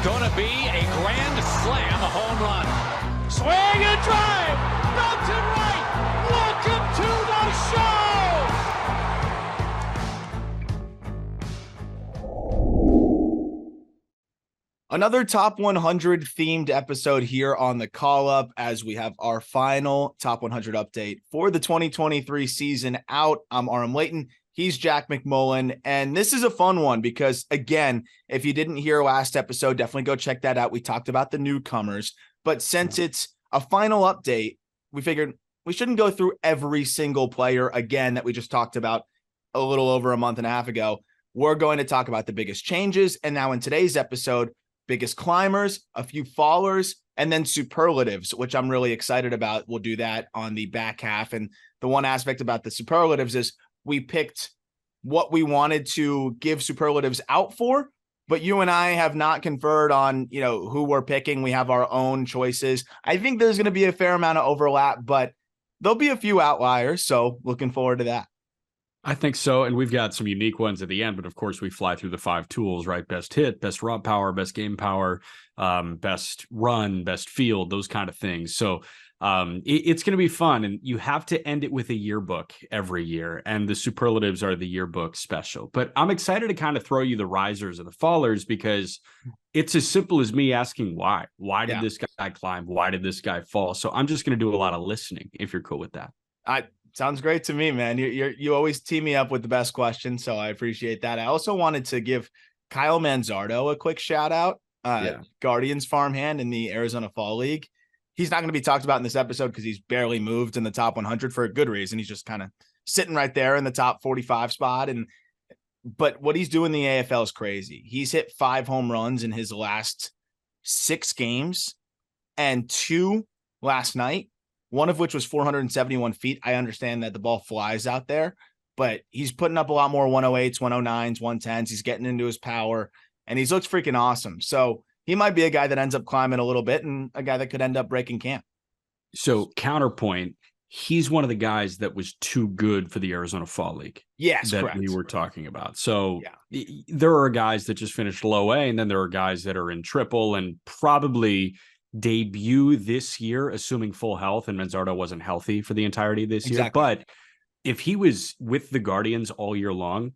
going to be a grand slam home run. Swing and drive. Belton right. Welcome to the show. Another top 100 themed episode here on the call up as we have our final top 100 update for the 2023 season out. I'm Aram Layton. He's Jack McMullen. And this is a fun one because, again, if you didn't hear last episode, definitely go check that out. We talked about the newcomers. But since it's a final update, we figured we shouldn't go through every single player again that we just talked about a little over a month and a half ago. We're going to talk about the biggest changes. And now in today's episode, biggest climbers, a few fallers, and then superlatives, which I'm really excited about. We'll do that on the back half. And the one aspect about the superlatives is we picked what we wanted to give superlatives out for, but you and I have not conferred on, who we're picking. We have our own choices. I think there's going to be a fair amount of overlap, but there'll be a few outliers. So looking forward to that. I think so. And we've got some unique ones at the end, but of course we fly through the 5 tools, right? Best hit, best raw power, best game power, best run, best field, those kind of things. So it's going to be fun. And you have to end it with a yearbook every year. And the superlatives are the yearbook special. But I'm excited to kind of throw you the risers and the fallers because it's as simple as me asking why. Why did this guy climb? Why did this guy fall? So I'm just going to do a lot of listening if you're cool with that. Sounds great to me, man. You always tee me up with the best questions, so I appreciate that. I also wanted to give Kyle Manzardo a quick shout out. Guardians farmhand in the Arizona Fall League. He's not going to be talked about in this episode because he's barely moved in the top 100 for a good reason. He's just kind of sitting right there in the top 45 spot. But what he's doing in the AFL is crazy. He's hit 5 home runs in his last 6 games and 2 last night. One of which was 471 feet. I understand that the ball flies out there, but he's putting up a lot more 108s, 109s, 110s. He's getting into his power, and he's looks freaking awesome. So he might be a guy that ends up climbing a little bit and a guy that could end up breaking camp. So counterpoint, he's one of the guys that was too good for the Arizona Fall League. Yes, that correct. We were talking about. So there are guys that just finished low A, and then there are guys that are in triple and probably debut this year, assuming full health, and Manzardo wasn't healthy for the entirety of this year. But if he was with the Guardians all year long,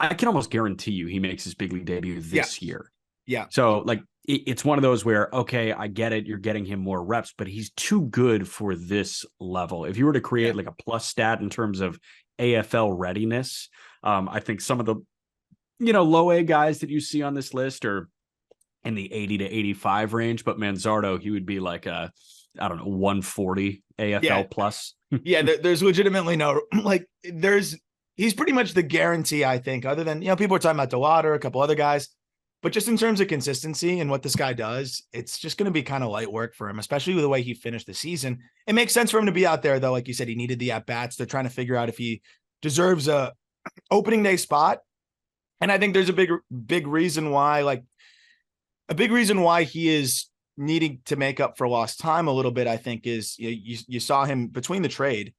I can almost guarantee you he makes his big league debut this year. Yeah. So it's one of those where, okay, I get it. You're getting him more reps, but he's too good for this level. If you were to create like a plus stat in terms of AFL readiness, I think some of the, low A guys that you see on this list are in the 80 to 85 range, but Manzardo, he would be like a, 140 AFL plus. There's legitimately no, he's pretty much the guarantee, I think, other than, people are talking about DeLauder, a couple other guys, but just in terms of consistency and what this guy does, it's just going to be kind of light work for him, especially with the way he finished the season. It makes sense for him to be out there, though. Like you said, he needed the at-bats. They're trying to figure out if he deserves a opening day spot. And I think there's a big reason why, a big reason why he is needing to make up for lost time a little bit, I think, is you saw him between the trade.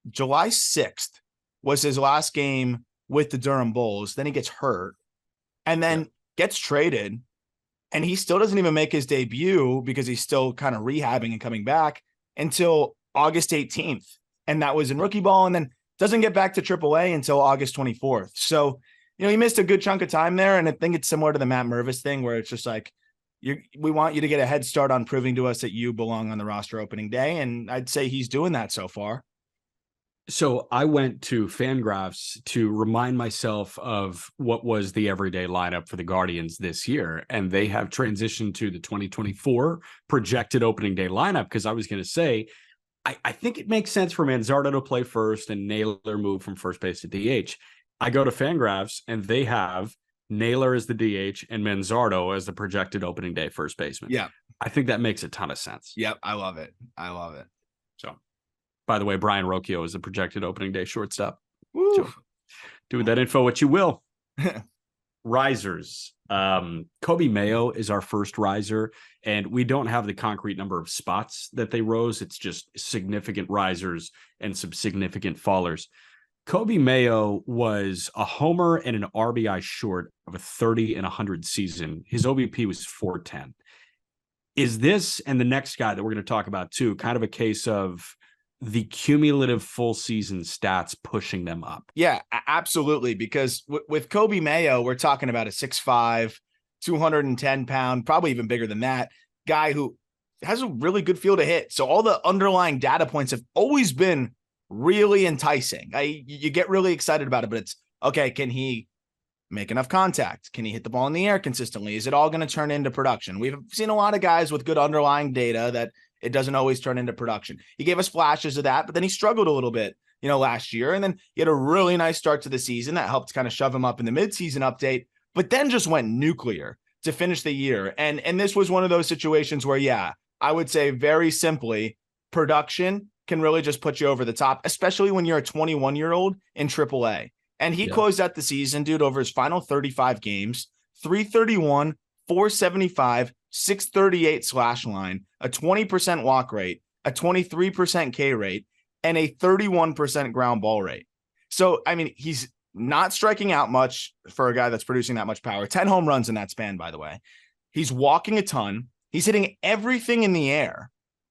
July 6th was his last game with the Durham Bulls. Then he gets hurt and then gets traded. And he still doesn't even make his debut because he's still kind of rehabbing and coming back until August 18th. And that was in rookie ball, and then doesn't get back to AAA until August 24th. So, he missed a good chunk of time there, and I think it's similar to the Matt Mervis thing where it's just like, we want you to get a head start on proving to us that you belong on the roster opening day, and I'd say he's doing that so far. So I went to Fangraphs to remind myself of what was the everyday lineup for the Guardians this year, and they have transitioned to the 2024 projected opening day lineup because I was going to say, I think it makes sense for Manzardo to play first and Naylor move from first base to DH. I go to Fangraphs and they have Naylor as the DH and Manzardo as the projected opening day first baseman. Yeah. I think that makes a ton of sense. Yep. I love it. So, by the way, Brian Rocchio is the projected opening day shortstop. So, do with that info what you will. Risers. Kobe Mayo is our first riser, and we don't have the concrete number of spots that they rose. It's just significant risers and some significant fallers. Kobe Mayo was a homer and an RBI short of a 30 and 100 season. His OBP was 410. Is this and the next guy that we're going to talk about too kind of a case of the cumulative full season stats pushing them up? Yeah, absolutely. Because with Kobe Mayo, we're talking about a 6'5", 210-pound, probably even bigger than that, guy who has a really good feel to hit. So all the underlying data points have always been really enticing. You get really excited about it, but it's okay. Can he make enough contact? Can he hit the ball in the air consistently? Is it all going to turn into production? We've seen a lot of guys with good underlying data that it doesn't always turn into production. He gave us flashes of that, but then he struggled a little bit, last year. And then he had a really nice start to the season that helped kind of shove him up in the midseason update, but then just went nuclear to finish the year. And this was one of those situations where, yeah, I would say very simply, production can really just put you over the top, especially when you're a 21-year-old in AAA. And he closed out the season, dude, over his final 35 games, 331, 475, 638 slash line, a 20% walk rate, a 23% K rate, and a 31% ground ball rate. So, I mean, he's not striking out much for a guy that's producing that much power. 10 home runs in that span, by the way. He's walking a ton. He's hitting everything in the air,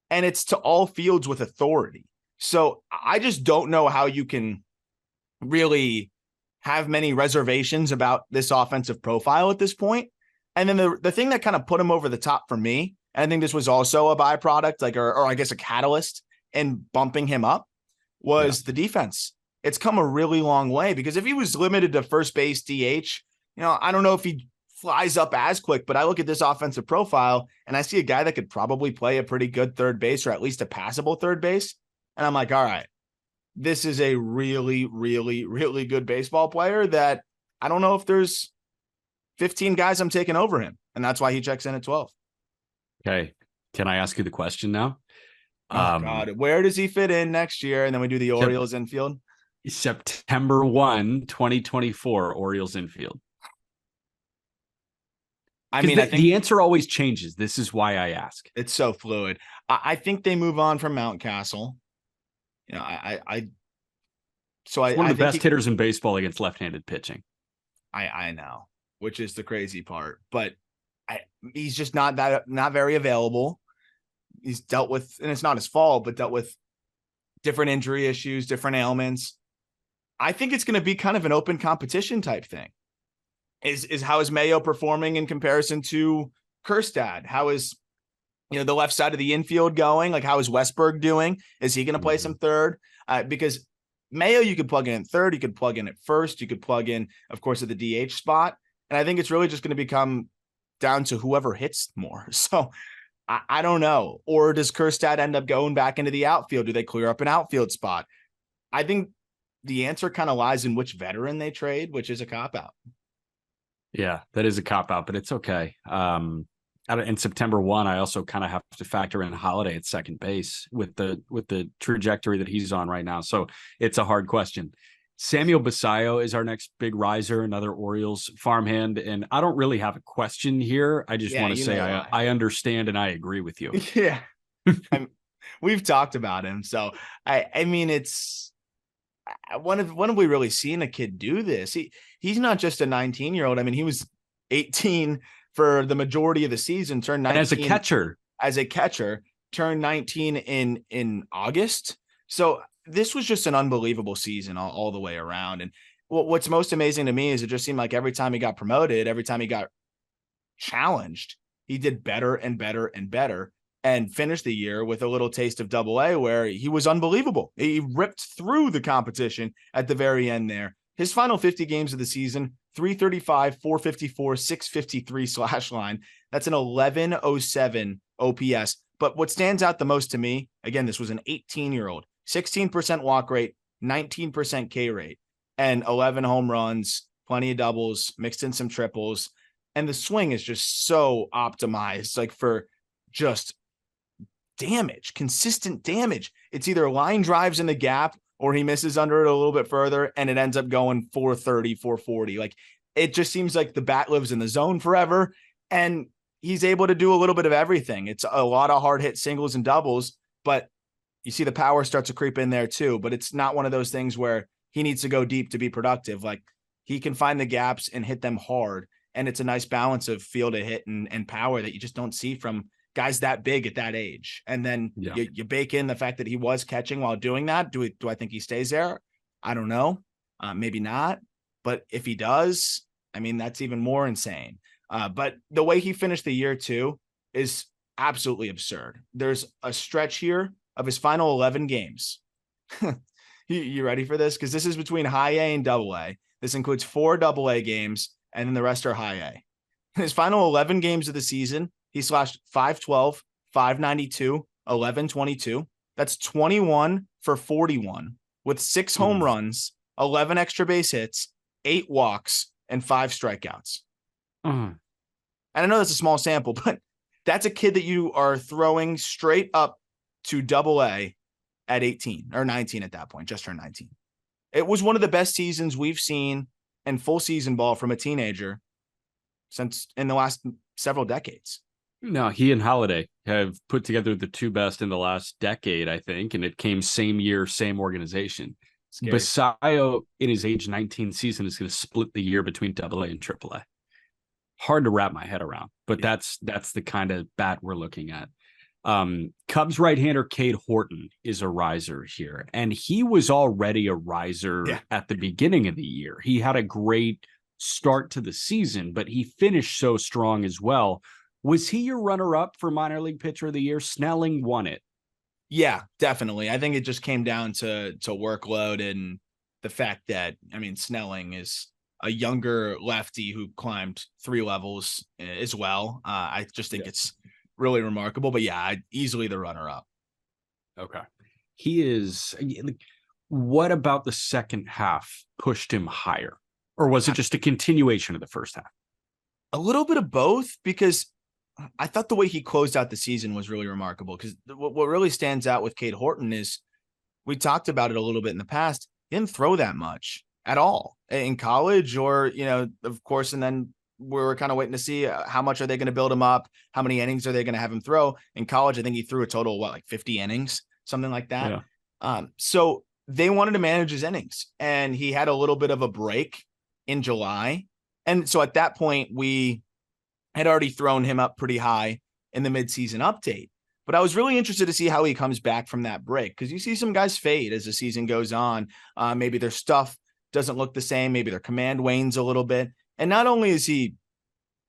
and it's to all fields with authority. So I just don't know how you can really have many reservations about this offensive profile at this point. And then the thing that kind of put him over the top for me, and I think this was also a byproduct, or I guess a catalyst in bumping him up, was the defense. It's come a really long way, because if he was limited to first base DH, I don't know if he flies up as quick, but I look at this offensive profile and I see a guy that could probably play a pretty good third base, or at least a passable third base. And I'm like, all right, this is a really, really, really good baseball player that I don't know if there's 15 guys I'm taking over him. And that's why he checks in at 12. Okay. Can I ask you the question now? Oh, God. Where does he fit in next year? And then we do the Orioles infield. September 1, 2024, Orioles infield. I mean, I think the answer always changes. This is why I ask. It's so fluid. I think they move on from Mountcastle. One of the best hitters in baseball against left-handed pitching. I know, which is the crazy part, but he's just not very available. He's dealt with, and it's not his fault, but dealt with different injury issues, different ailments. I think it's going to be kind of an open competition type thing. Is how is Mayo performing in comparison to Kjerstad? How is, the left side of the infield going? Like, how is Westberg doing? Is he going to play some third? Because Mayo, you could plug in at third, you could plug in at first, you could plug in, of course, at the DH spot. And I think it's really just going to become down to whoever hits more. So I don't know. Or does Kjerstad end up going back into the outfield? Do they clear up an outfield spot? I think the answer kind of lies in which veteran they trade, which is a cop-out. Yeah, that is a cop-out, but it's okay. In September 1, I also kind of have to factor in Holiday at second base with the trajectory that he's on right now. So it's a hard question. Samuel Basayo is our next big riser, another Orioles farmhand. And I don't really have a question here. I just want to say I understand and I agree with you. Yeah. We've talked about him. So, I mean, it's when have we really seen a kid do this? He's not just a 19-year-old. I mean, he was 18 for the majority of the season, turned 19 as a catcher, turned 19 in August. So this was just an unbelievable season all the way around. And what's most amazing to me is it just seemed like every time he got promoted, every time he got challenged, he did better and better and better, and finished the year with a little taste of Double-A where he was unbelievable. He ripped through the competition at the very end there. His final 50 games of the season, 335, 454, 653 slash line. That's an 1107 OPS. But what stands out the most to me, again, this was an 18-year-old, 16% walk rate, 19% K rate, and 11 home runs, plenty of doubles, mixed in some triples. And the swing is just so optimized, like for just damage, consistent damage. It's either line drives in the gap or he misses under it a little bit further and it ends up going 430, 440. Like, it just seems like the bat lives in the zone forever. And he's able to do a little bit of everything. It's a lot of hard hit singles and doubles, but you see the power starts to creep in there too. But it's not one of those things where he needs to go deep to be productive. Like, he can find the gaps and hit them hard. And it's a nice balance of feel to hit and power that you just don't see from guys that big at that age. And then you bake in the fact that he was catching while doing that. Do I think he stays there? I don't know. Maybe not. But if he does, I mean, that's even more insane. But the way he finished the year too is absolutely absurd. There's a stretch here of his final 11 games. You ready for this? Because this is between high A and double A. This includes 4 double A games, and then the rest are high A. In his final 11 games of the season, he slashed 512, 592, 1122. That's 21 for 41 with 6 home runs, 11 extra base hits, 8 walks, and 5 strikeouts. And I know that's a small sample, but that's a kid that you are throwing straight up to double A at 18 or 19 at that point, just turned 19. It was one of the best seasons we've seen in full season ball from a teenager since in the last several decades. No, he and Holiday have put together the 2 best in the last decade, I think, and it came same year, same organization. Scary. Basayo in his age 19 season is going to split the year between AA and AAA. Hard to wrap my head around, but that's the kind of bat we're looking at. Cubs right-hander Cade Horton is a riser here, and he was already a riser at the beginning of the year. He had a great start to the season, but he finished so strong as well. Was he your runner-up for minor league pitcher of the year? Snelling won it. Yeah, definitely. I think it just came down to workload and the fact that, I mean, Snelling is a younger lefty who climbed 3 levels as well. I just think it's really remarkable, but easily the runner-up. Okay. He is. What about the second half pushed him higher? Or was it just a continuation of the first half? A little bit of both, because I thought the way he closed out the season was really remarkable. Because what really stands out with Cade Horton is, we talked about it a little bit in the past, he didn't throw that much at all in college, or, of course, and then we were kind of waiting to see how much are they going to build him up? How many innings are they going to have him throw? In college, I think he threw a total of 50 innings, something like that. Yeah. So they wanted to manage his innings, and he had a little bit of a break in July. And so at that point, we had already thrown him up pretty high in the midseason update. But I was really interested to see how he comes back from that break, because you see some guys fade as the season goes on. Maybe their stuff doesn't look the same. Maybe their command wanes a little bit. And not only is he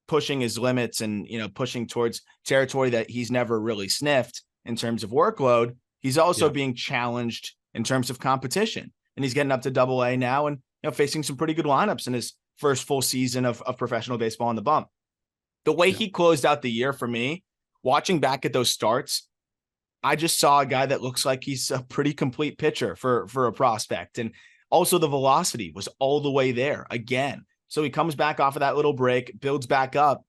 pushing his limits and, pushing towards territory that he's never really sniffed in terms of workload, he's also being challenged in terms of competition. And he's getting up to double A now and, facing some pretty good lineups in his first full season of professional baseball on the bump. The way he closed out the year, for me, watching back at those starts, I just saw a guy that looks like he's a pretty complete pitcher for a prospect. And also the velocity was all the way there again. So he comes back off of that little break, builds back up,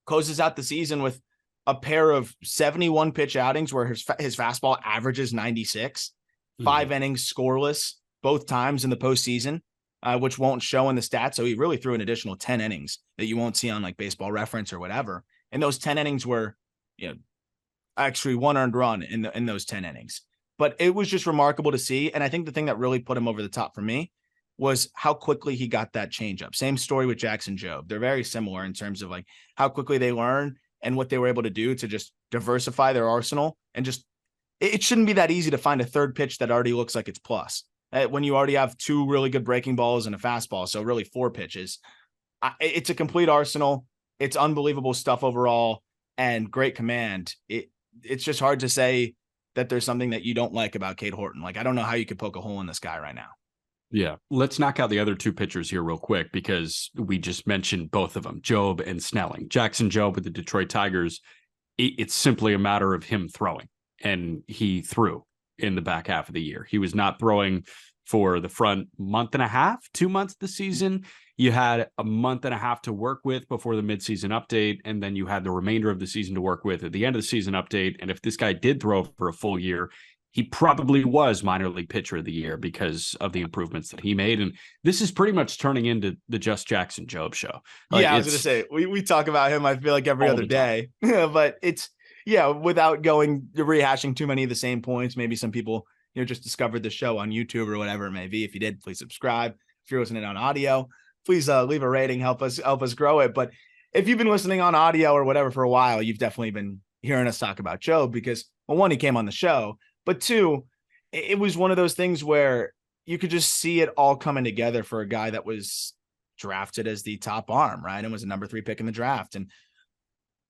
closes out the season with a pair of 71 pitch outings where his fastball averages 96, 5 innings scoreless both times in the postseason, which won't show in the stats. So he really threw an additional 10 innings that you won't see on like Baseball Reference or whatever. And those 10 innings were, actually 1 earned run in those 10 innings. But it was just remarkable to see. And I think the thing that really put him over the top for me was how quickly he got that changeup. Same story with Jackson Jobe. They're very similar in terms of like how quickly they learn and what they were able to do to just diversify their arsenal. And just, it shouldn't be that easy to find a third pitch that already looks like it's plus when you already have 2 really good breaking balls and a fastball. So really 4 pitches. It's a complete arsenal. It's unbelievable stuff overall and great command. It's just hard to say that there's something that you don't like about Cade Horton. Like, I don't know how you could poke a hole in this guy right now. Yeah. Let's knock out the other 2 pitchers here real quick, because we just mentioned both of them, Jobe and Snelling. Jackson Jobe with the Detroit Tigers, it's simply a matter of him throwing, and he threw in the back half of the year. He was not throwing for the front month and a half, 2 months of the season. You had a month and a half to work with before the midseason update, and then you had the remainder of the season to work with at the end of the season update. And if this guy did throw for a full year, he probably was minor league pitcher of the year because of the improvements that he made. And this is pretty much turning into the Just Jackson Jobe show. Like, I was going to say, we talk about him, I feel like every other day, but it's, without rehashing too many of the same points. Maybe some people, just discovered the show on YouTube or whatever it may be. If you did, please subscribe. If you're listening on audio, please leave a rating, help us grow it. But if you've been listening on audio or whatever for a while, you've definitely been hearing us talk about Joe because, well, one, he came on the show, but two, it was one of those things where you could just see it all coming together for a guy that was drafted as the top arm, right? And was a number 3 pick in the draft. And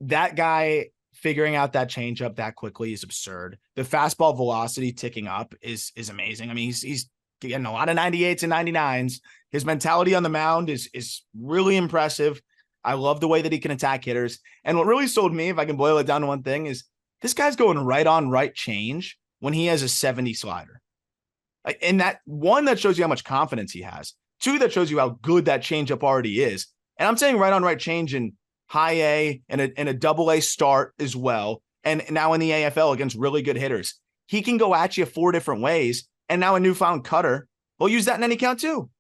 that guy figuring out that changeup that quickly is absurd. The fastball velocity ticking up is amazing. I mean, he's getting a lot of 98s and 99s. His mentality on the mound is really impressive. I love the way that he can attack hitters. And what really sold me, if I can boil it down to one thing, is this guy's going right on right change when he has a 70 slider. And that one, that shows you how much confidence he has. Two, that shows you how good that changeup already is. And I'm saying right on right change in high A and a double A start as well. And now in the AFL against really good hitters, he can go at you 4 different ways. And now a newfound cutter, we'll use that in any count too.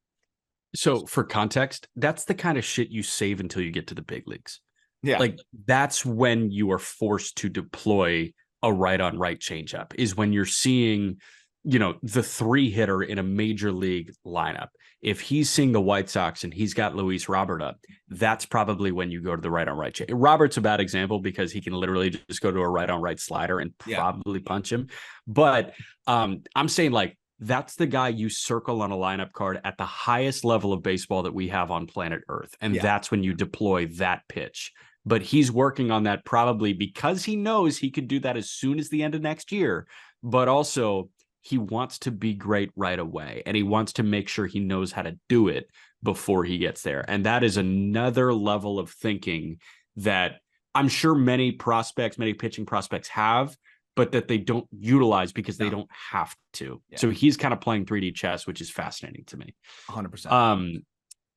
So for context, that's the kind of shit you save until you get to the big leagues. Yeah. Like that's when you are forced to deploy a right on right changeup, is when you're seeing, the 3 hitter in a major league lineup. If he's seeing the White Sox and he's got Luis Robert up, that's probably when you go to the right on right change. Robert's a bad example because he can literally just go to a right on right slider and probably punch him. But I'm saying like, that's the guy you circle on a lineup card at the highest level of baseball that we have on planet Earth. And that's when you deploy that pitch. But he's working on that probably because he knows he could do that as soon as the end of next year. But also he wants to be great right away. And he wants to make sure he knows how to do it before he gets there. And that is another level of thinking that I'm sure many pitching prospects have, but that they don't utilize because they don't have to. Yeah. So he's kind of playing 3D chess, which is fascinating to me. 100%.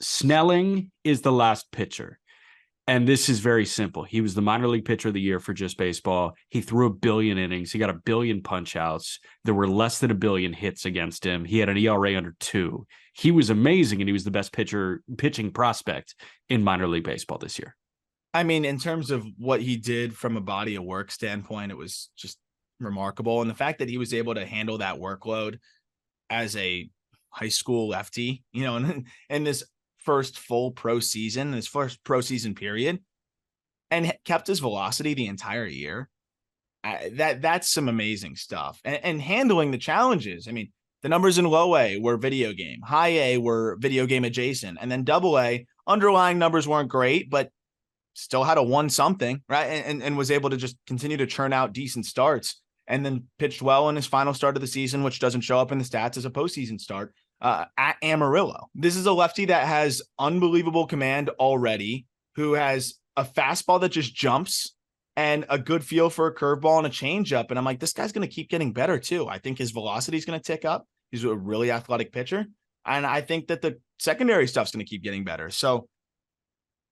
Snelling is the last pitcher. And this is very simple. He was the minor league pitcher of the year for Just Baseball. He threw 1 billion innings. He got 1 billion punch outs. There were less than 1 billion hits against him. He had an ERA under 2. He was amazing, and he was the best pitching prospect in minor league baseball this year. I mean, in terms of what he did from a body of work standpoint, it was just remarkable. And the fact that he was able to handle that workload as a high school lefty, and this first full pro season, this first pro season period, and kept his velocity the entire year. That's some amazing stuff. And handling the challenges. I mean, the numbers in low A were video game, high A were video game adjacent, and then double A underlying numbers weren't great, but still had a 1 something, right? And was able to just continue to churn out decent starts, and then pitched well in his final start of the season, which doesn't show up in the stats as a postseason start. At Amarillo. This is a lefty that has unbelievable command already, who has a fastball that just jumps and a good feel for a curveball and a changeup. And I'm like, this guy's going to keep getting better too. I think his velocity is going to tick up. He's a really athletic pitcher. And I think that the secondary stuff's going to keep getting better. So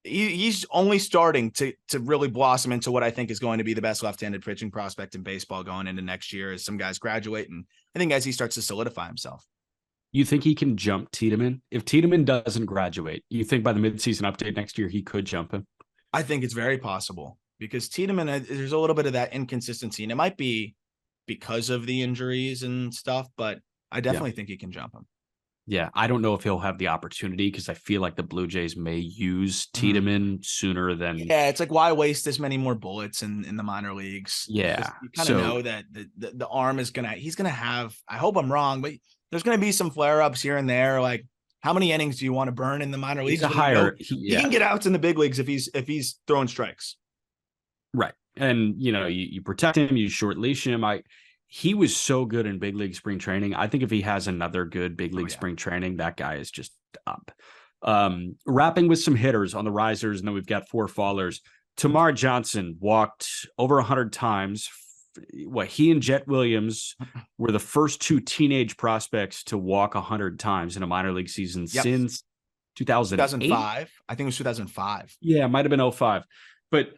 he's only starting to really blossom into what I think is going to be the best left-handed pitching prospect in baseball going into next year as some guys graduate. And I think as he starts to solidify himself. You think he can jump Tiedemann? If Tiedemann doesn't graduate, you think by the midseason update next year, he could jump him? I think it's very possible because Tiedemann, there's a little bit of that inconsistency, and it might be because of the injuries and stuff, but I definitely think he can jump him. Yeah, I don't know if he'll have the opportunity because I feel like the Blue Jays may use Tiedemann sooner than... Yeah, it's like, why waste this many more bullets in the minor leagues? Yeah. You kind of know that the arm is he's going to have, I hope I'm wrong, but there's going to be some flare-ups here and there. Like, how many innings do you want to burn in the minor leagues? He can get outs in the big leagues if he's throwing strikes. Right. And, you protect him, you short leash him. He was so good in big league spring training. I think if he has another good big league spring training, that guy is just up. Wrapping with some hitters on the risers, and then we've got 4 fallers. Tamar Johnson walked over 100 times. He and Jet Williams were the first 2 teenage prospects to walk 100 times in a minor league season since 2005. I think it was 2005. Yeah, it might have been 2005. But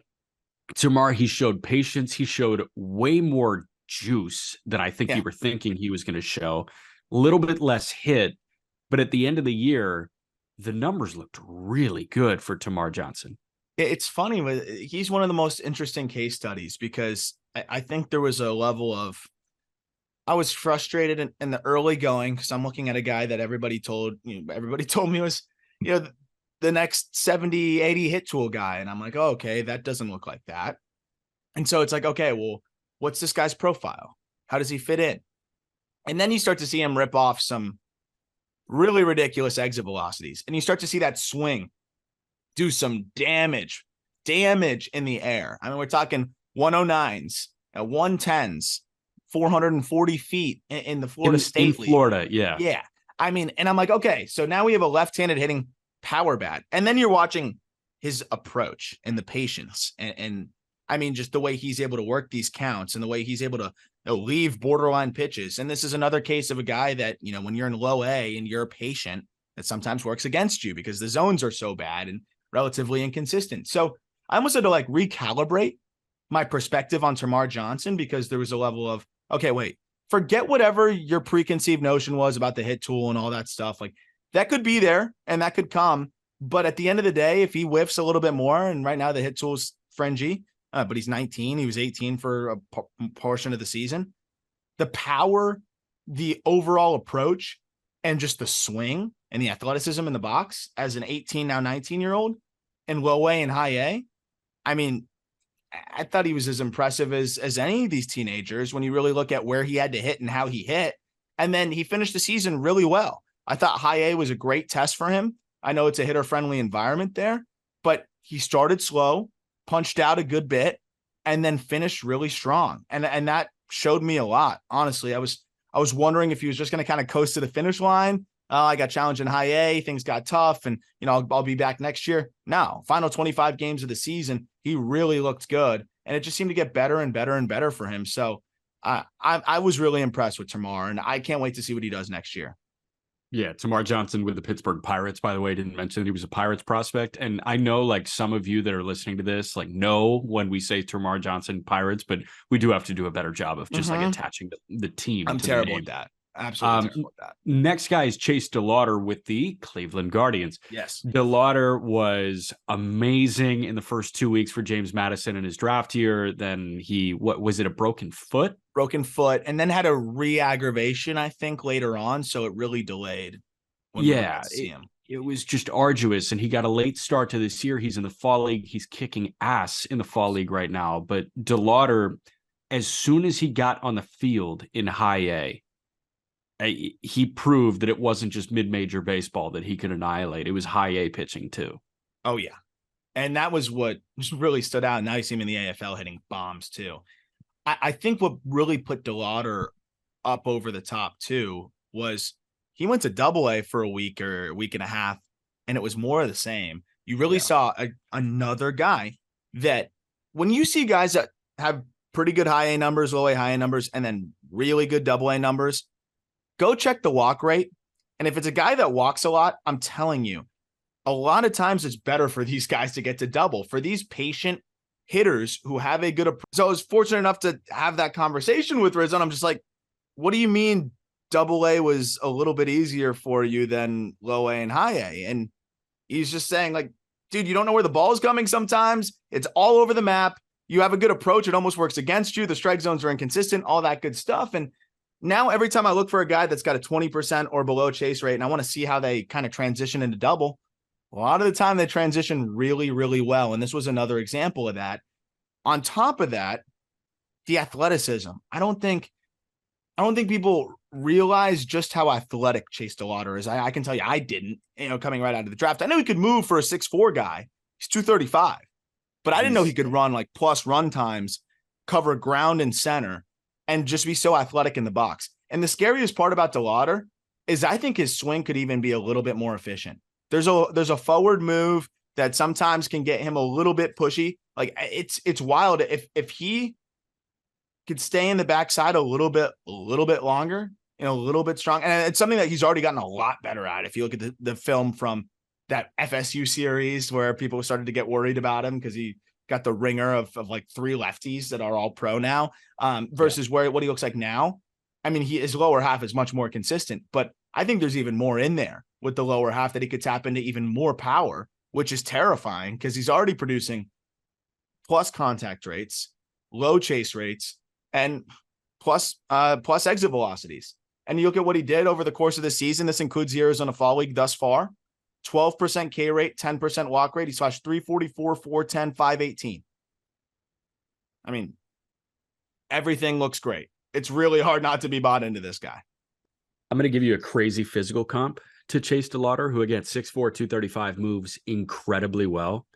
Tamar, he showed patience. He showed way more juice than I think you were thinking he was going to show. A little bit less hit, but at the end of the year, the numbers looked really good for Tamar Johnson. It's funny. He's one of the most interesting case studies because I think there was a level of I was frustrated in the early going because I'm looking at a guy that everybody told me was, the next 70, 80 hit tool guy. And I'm like, oh, okay, that doesn't look like that. And so it's like, okay, well, what's this guy's profile? How does he fit in? And then you start to see him rip off some really ridiculous exit velocities. And you start to see that swing do some damage in the air. I mean, we're talking 109s, 110s, 440 feet in the Florida State League. Florida, yeah. Yeah. I mean, and I'm like, okay, so now we have a left-handed hitting power bat. And then you're watching his approach and the patience. And I mean, just the way he's able to work these counts and the way he's able to leave borderline pitches. And this is another case of a guy that, when you're in low A and you're patient, that sometimes works against you because the zones are so bad and relatively inconsistent. So I almost had to recalibrate my perspective on Termarr Johnson because there was a level of, okay, wait, forget whatever your preconceived notion was about the hit tool and all that stuff. Like that could be there and that could come. But at the end of the day, if he whiffs a little bit more, and right now the hit tool's fringy, but he's 19, he was 18 for a portion of the season. The power, the overall approach, and just the swing and the athleticism in the box as an 18, now 19-year-old in low A and high A. I mean, I thought he was as impressive as any of these teenagers when you really look at where he had to hit and how he hit. And then he finished the season really well. I thought high A was a great test for him. I know it's a hitter-friendly environment there, but he started slow, punched out a good bit, and then finished really strong. And that showed me a lot. Honestly, I was wondering if he was just going to kind of coast to the finish line. I got challenged in high A, things got tough, and I'll be back next year. No, final 25 games of the season, he really looked good, and it just seemed to get better and better and better for him. So I was really impressed with Termarr, and I can't wait to see what he does next year. Yeah, Termarr Johnson with the Pittsburgh Pirates, by the way, didn't mention that he was a Pirates prospect. And I know some of you that are listening to this, know when we say Termarr Johnson Pirates, but we do have to do a better job of just attaching the team. I'm terrible at that. Absolutely terrible at that. Next guy is Chase DeLauter with the Cleveland Guardians. Yes. DeLauter was amazing in the first 2 weeks for James Madison in his draft year. Then what was it, a broken foot? Broken foot, and then had a re-aggravation, I think, later on. So it really delayed. It was just arduous, and he got a late start to this year. He's in the fall league. He's kicking ass in the fall league right now. But DeLauter, as soon as he got on the field in high A, he proved that it wasn't just mid-major baseball that he could annihilate. It was high A pitching too. Oh, yeah. And that was what just really stood out. Now you see him in the AFL hitting bombs too. I think what really put DeLauter up over the top too was he went to Double A for a week or a week and a half, and it was more of the same. You really saw another guy that when you see guys that have pretty good high A numbers, low A, high A numbers, and then really good Double A numbers, go check the walk rate. And if it's a guy that walks a lot, I'm telling you, a lot of times it's better for these guys to get to double. For these patient hitters who have a good approach. So I was fortunate enough to have that conversation with Rizzo. I'm just like, what do you mean Double A was a little bit easier for you than low A and high A? And he's just saying, dude, you don't know where the ball is coming sometimes. It's all over the map. You have a good approach. It almost works against you. The strike zones are inconsistent, all that good stuff. And now every time I look for a guy that's got a 20% or below chase rate, and I want to see how they kind of transition into double, a lot of the time they transition really, really well. And this was another example of that. On top of that, the athleticism. I don't think people realize just how athletic Chase DeLauter is. I can tell you, I didn't, coming right out of the draft. I know he could move for a 6'4" guy. He's 235, but I didn't know he could run plus run times, cover ground and center, and just be so athletic in the box. And the scariest part about DeLauter is I think his swing could even be a little bit more efficient. There's a forward move that sometimes can get him a little bit pushy. It's wild. If he could stay in the backside a little bit longer, a little bit strong. And it's something that he's already gotten a lot better at. If you look at the film from that FSU series where people started to get worried about him because he got the ringer of 3 lefties that are all pro now versus what he looks like now. I mean, his lower half is much more consistent, but I think there's even more in there with the lower half that he could tap into even more power, which is terrifying because he's already producing plus contact rates, low chase rates, and plus exit velocities. And you look at what he did over the course of the season. This includes the Arizona Fall League thus far. 12% K rate, 10% walk rate. He slashed 344, 410, 518. I mean, everything looks great. It's really hard not to be bought into this guy. I'm going to give you a crazy physical comp to Chase DeLauder, who again, 6'4", 235, moves incredibly well.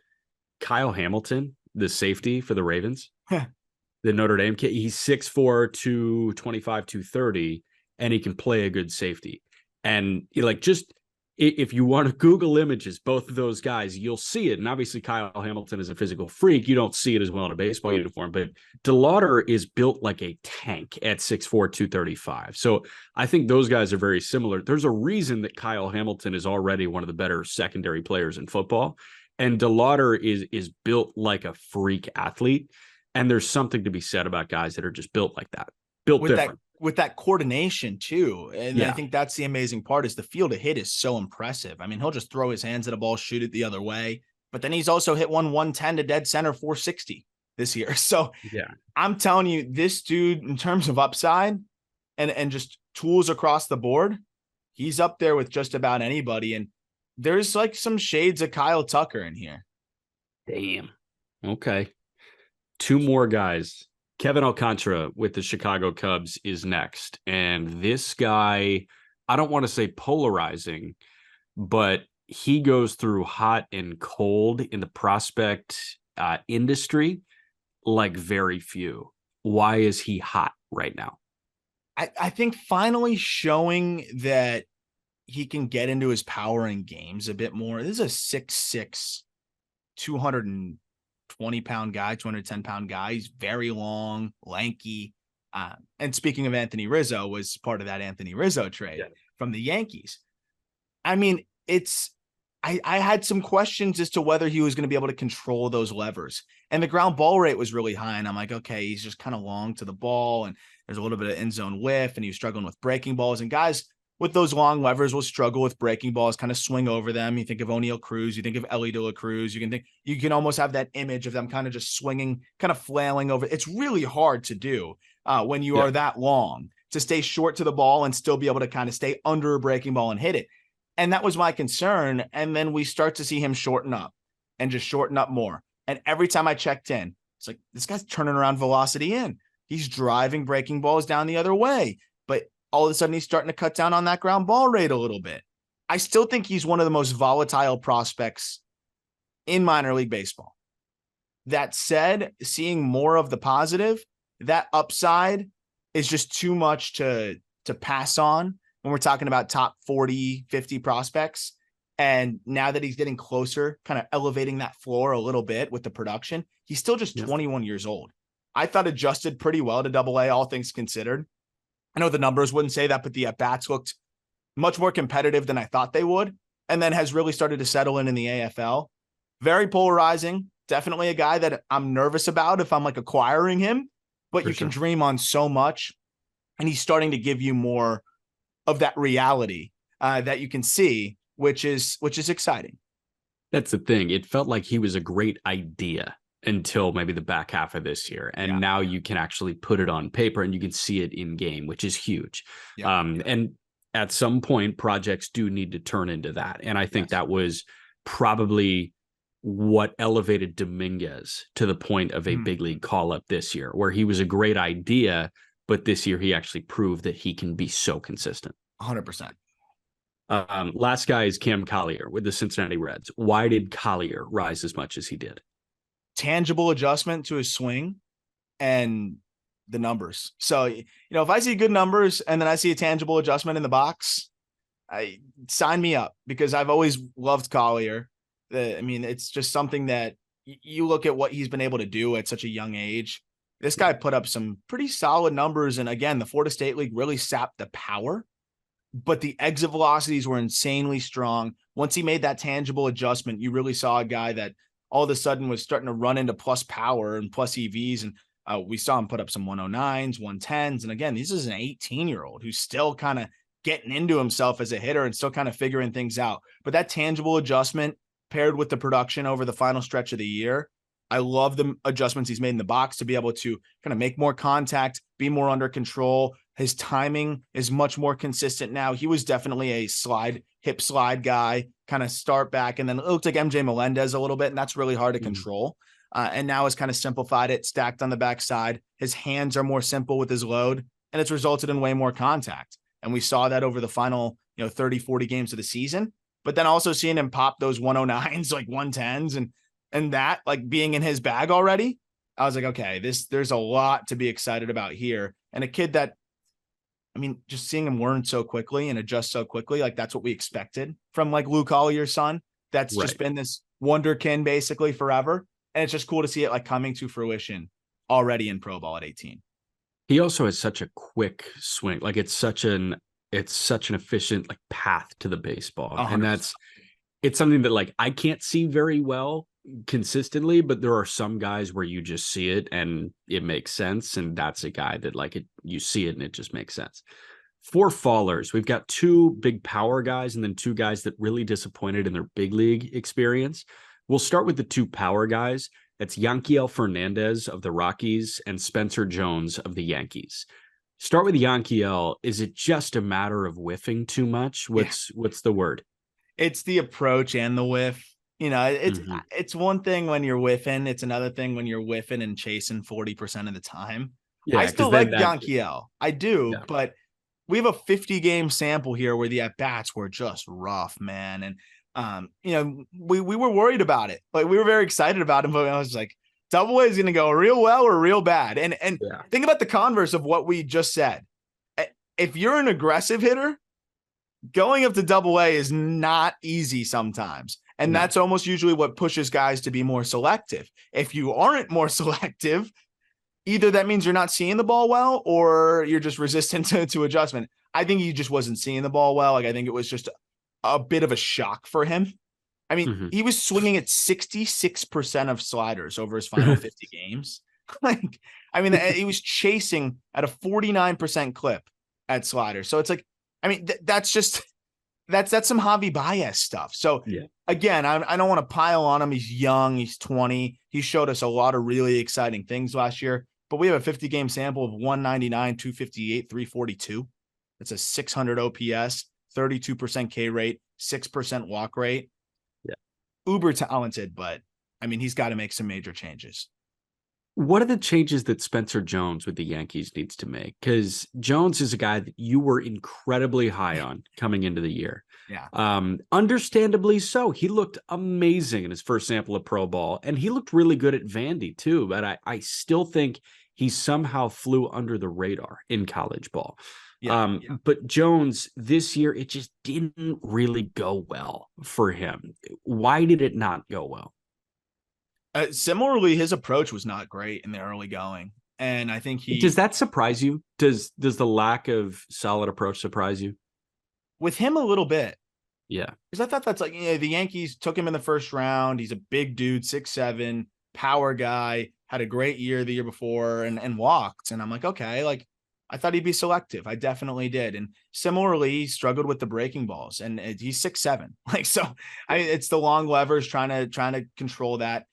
Kyle Hamilton, the safety for the Ravens, the Notre Dame kid, he's 6'4", 225, 230, and he can play a good safety. And like, just if you want to Google images, both of those guys, you'll see it. And obviously Kyle Hamilton is a physical freak. You don't see it as well in a baseball uniform, but DeLauder is built like a tank at 6'4", 235. So I think those guys are very similar. There's a reason that Kyle Hamilton is already one of the better secondary players in football. And DeLauder is built like a freak athlete. And there's something to be said about guys that are just built like that, built with different. With that coordination too. And Yeah. I think that's the amazing part is the field of hit is so impressive. I mean, he'll just throw his hands at a ball, shoot it the other way, but then he's also hit 110 to dead center 460 this year. So Yeah, I'm telling you, this dude in terms of upside and just tools across the board, he's up there with just about anybody. And there's like some shades of Kyle Tucker in here. damn. Okay. Two more guys. Kevin Alcantara with the Chicago Cubs is next. And this guy, I don't want to say polarizing, but he goes through hot and cold in the prospect industry like very few. Why is he hot right now? I think finally showing that he can get into his power in games a bit more. This is a 6'6", 220-pound guy, 210-pound guy. He's very long, lanky. And speaking of Anthony Rizzo, was part of that Anthony Rizzo trade from the Yankees. I mean, I had some questions as to whether he was going to be able to control those levers. And the ground ball rate was really high. And I'm like, okay, he's just kind of long to the ball. And there's a little bit of end zone whiff. And he was struggling with breaking balls. And guys with those long levers will struggle with breaking balls, kind of swing over them. You think of O'Neal Cruz, you think of Ellie De La Cruz, you can almost have that image of them kind of just swinging, kind of flailing over. It's really hard to do when you are that long to stay short to the ball and still be able to kind of stay under a breaking ball and hit it. And that was my concern. And then we start to see him shorten up and just shorten up more. And every time I checked in, it's like, this guy's turning around velocity in. He's driving breaking balls down the other way. But all of a sudden, he's starting to cut down on that ground ball rate a little bit. I still think he's one of the most volatile prospects in minor league baseball. That said, seeing more of the positive, that upside is just too much to pass on when we're talking about top 40, 50 prospects. And now that he's getting closer, kind of elevating that floor a little bit with the production, he's still just 21 years old. I thought adjusted pretty well to AA, all things considered. I know the numbers wouldn't say that, but the at-bats looked much more competitive than I thought they would, and then has really started to settle in the AFL. Very polarizing. Definitely a guy that I'm nervous about if I'm like acquiring him, but you can dream on so much, and he's starting to give you more of that reality that you can see, which is exciting. That's the thing. It felt like he was a great idea until maybe the back half of this year. And now you can actually put it on paper and you can see it in game, which is huge. And at some point, projects do need to turn into that. And I think that was probably what elevated Dominguez to the point of a big league call-up this year, where he was a great idea, but this year he actually proved that he can be so consistent. 100%. Last guy is Cam Collier with the Cincinnati Reds. Why did Collier rise as much as he did? Tangible adjustment to his swing and the numbers. So, if I see good numbers and then I see a tangible adjustment in the box, sign me up, because I've always loved Collier. It's just something that you look at what he's been able to do at such a young age. This guy put up some pretty solid numbers. And again, the Florida State League really sapped the power, but the exit velocities were insanely strong. Once he made that tangible adjustment, you really saw a guy that all of a sudden was starting to run into plus power and plus EVs. And we saw him put up some 109s, 110s. And again, this is an 18-year-old who's still kind of getting into himself as a hitter and still kind of figuring things out. But that tangible adjustment paired with the production over the final stretch of the year, I love the adjustments he's made in the box to be able to kind of make more contact, be more under control. His timing is much more consistent now. He was definitely a hip slide guy, kind of start back, and then it looked like MJ Melendez a little bit, and that's really hard to control. And now has kind of simplified it, stacked on the backside. His hands are more simple with his load, and it's resulted in way more contact. And we saw that over the final, 30, 40 games of the season. But then also seeing him pop those 109s, like 110s, and that like being in his bag already, I was like, okay, there's a lot to be excited about here. And a kid that, I mean, just seeing him learn so quickly and adjust so quickly, like that's what we expected from like Luke Collier's son. That's just been this wonderkin basically forever. And it's just cool to see it like coming to fruition already in pro ball at 18. He also has such a quick swing. Like it's such an efficient like path to the baseball. 100%. And it's something that like I can't see very well consistently, but there are some guys where you just see it and it makes sense. And that's a guy that like you see it and it just makes sense. For fallers, we've got two big power guys and then two guys that really disappointed in their big league experience. We'll start with the two power guys. That's Yanquiel Fernandez of the Rockies and Spencer Jones of the Yankees. Start with Yanquiel. Is it just a matter of whiffing too much? What's the word? It's the approach and the whiff. It's one thing when you're whiffing. It's another thing when you're whiffing and chasing 40% of the time. Yeah, I still like Yanquiel. I do, but we have a 50-game sample here where the at-bats were just rough, man. And, we were worried about it. Like, we were very excited about him, but I was like, Double A is going to go real well or real bad. And think about the converse of what we just said. If you're an aggressive hitter, going up to Double A is not easy sometimes. And that's almost usually what pushes guys to be more selective. If you aren't more selective, either that means you're not seeing the ball well or you're just resistant to adjustment. I think he just wasn't seeing the ball well. Like, I think it was just a bit of a shock for him. I mean, he was swinging at 66% of sliders over his final 50 games. Like, I mean, he was chasing at a 49% clip at sliders. So it's like, I mean, that's just that's some Javi Baez stuff. So again, I don't want to pile on him. He's young. He's 20. He showed us a lot of really exciting things last year. But we have a 50-game sample of 199, 258, 342. That's a 600 OPS, 32% K rate, 6% walk rate. Yeah, uber talented, but I mean, he's got to make some major changes. What are the changes that Spencer Jones with the Yankees needs to make? Because Jones is a guy that you were incredibly high on coming into the year. Yeah. Understandably so. He looked amazing in his first sample of pro ball, and he looked really good at Vandy too. But I still think he somehow flew under the radar in college ball. But Jones this year, it just didn't really go well for him. Why did it not go well? Similarly, his approach was not great in the early going. And I think does that surprise you? Does the lack of solid approach surprise you? With him a little bit. Yeah. Because I thought that's like, the Yankees took him in the first round. He's a big dude, 6'7", power guy, had a great year the year before and walked. And I'm like, okay, like I thought he'd be selective. I definitely did. And similarly, he struggled with the breaking balls and he's 6'7". Like, so it's the long levers trying to control that.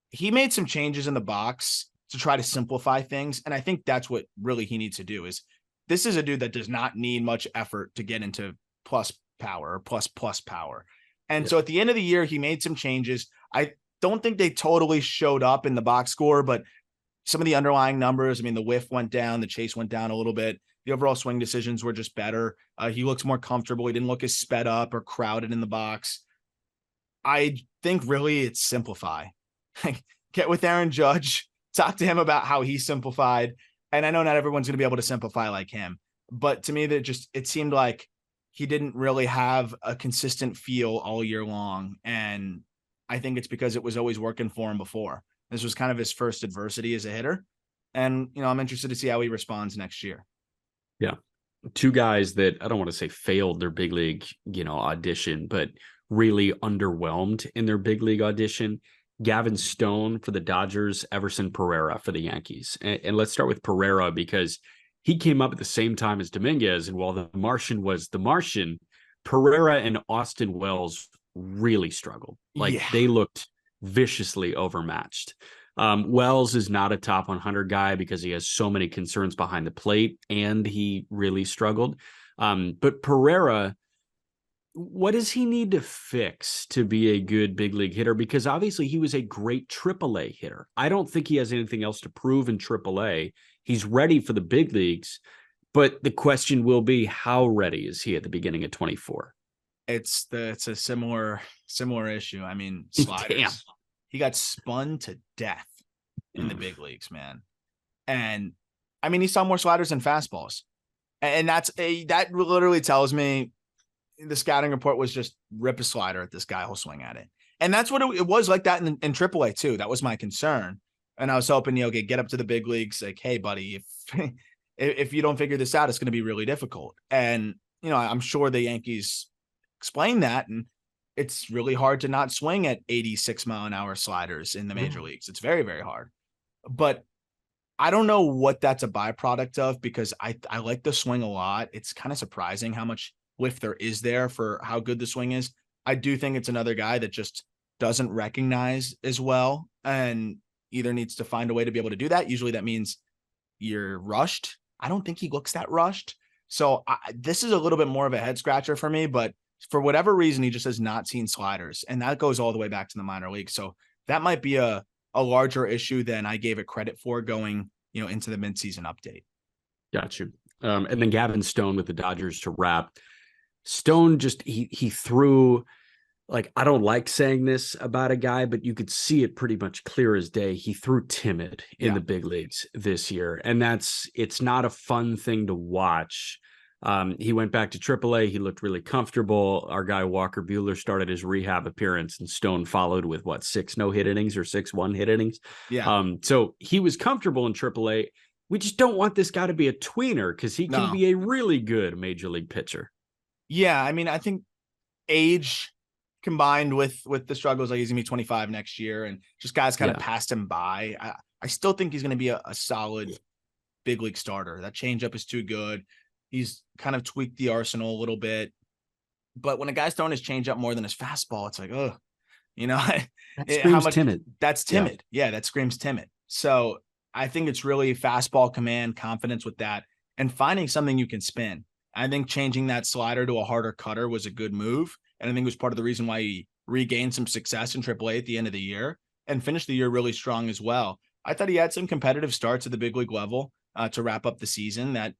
He made some changes in the box to try to simplify things. And I think that's what really he needs to do. Is this is a dude that does not need much effort to get into plus power or plus power. And so at the end of the year, he made some changes. I don't think they totally showed up in the box score, but some of the underlying numbers, I mean, the whiff went down, the chase went down a little bit. The overall swing decisions were just better. He looks more comfortable. He didn't look as sped up or crowded in the box. I think really it's simplify. Get with Aaron Judge, talk to him about how he simplified. And I know not everyone's going to be able to simplify like him, but to me it seemed like he didn't really have a consistent feel all year long. And I think it's because it was always working for him before. This was kind of his first adversity as a hitter. And, I'm interested to see how he responds next year. Yeah. Two guys that I don't want to say failed their big league, audition, but really underwhelmed in their big league audition. Gavin Stone for the Dodgers, Everson Pereira for the Yankees. And let's start with Pereira because he came up at the same time as Dominguez. And while the Martian was the Martian, Pereira and Austin Wells really struggled. They looked viciously overmatched. Wells is not a top 100 guy because he has so many concerns behind the plate and he really struggled. But Pereira, what does he need to fix to be a good big league hitter? Because obviously he was a great AAA hitter. I don't think he has anything else to prove in AAA. He's ready for the big leagues, but the question will be, how ready is he at the beginning of 24? It's a similar issue. I mean, sliders. Damn. He got spun to death in the big leagues, man. And I mean, he saw more sliders than fastballs. And that literally tells me the scouting report was just rip a slider at this guy, he'll swing at it. And that's what it was like that in AAA too. That was my concern. And I was hoping, get up to the big leagues. Like, hey, buddy, if you don't figure this out, it's going to be really difficult. And, I'm sure the Yankees explain that. And it's really hard to not swing at 86-mile-an-hour sliders in the major leagues. It's very, very hard. But I don't know what that's a byproduct of, because I like the swing a lot. It's kind of surprising how much lift there is there for how good the swing is. I do think it's another guy that just doesn't recognize as well and either needs to find a way to be able to do that. Usually that means you're rushed. I don't think he looks that rushed. So this is a little bit more of a head scratcher for me, but for whatever reason, he just has not seen sliders, and that goes all the way back to the minor league. So that might be a larger issue than I gave it credit for going, into the midseason update. Got you. And then Gavin Stone with the Dodgers to wrap. Stone just, he threw, like, I don't like saying this about a guy, but you could see it pretty much clear as day. He threw timid in the big leagues this year. And it's not a fun thing to watch. He went back to AAA. He looked really comfortable. Our guy Walker Buehler started his rehab appearance, and Stone followed with 6 no-hit innings or 6 1-hit innings. Yeah. So he was comfortable in AAA. We just don't want this guy to be a tweener, because he can be a really good major league pitcher. Yeah, I mean, I think age combined with the struggles, like he's gonna be 25 next year, and just guys kind of passed him by. I still think he's gonna be a solid big league starter. That changeup is too good. He's kind of tweaked the arsenal a little bit, but when a guy's throwing his changeup more than his fastball, it's like, that screams timid. That's timid. Yeah, that screams timid. So I think it's really fastball command, confidence with that, and finding something you can spin. I think changing that slider to a harder cutter was a good move, and I think it was part of the reason why he regained some success in AAA at the end of the year and finished the year really strong as well. I thought he had some competitive starts at the big league level to wrap up the season. That,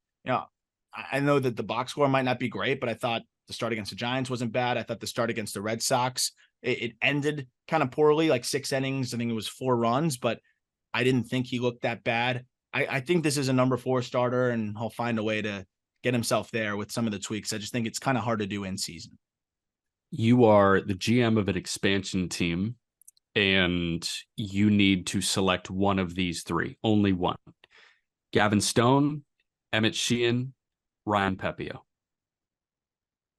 I know that the box score might not be great, but I thought the start against the Giants wasn't bad. I thought the start against the Red Sox, it ended kind of poorly, like 6 innings. I think it was 4 runs, but I didn't think he looked that bad. I think this is a number 4 starter, and he'll find a way to get himself there with some of the tweaks. I just think it's kind of hard to do in season. You are the GM of an expansion team, and you need to select one of these 3, only one. Gavin Stone, Emmett Sheehan, Ryan Pepio.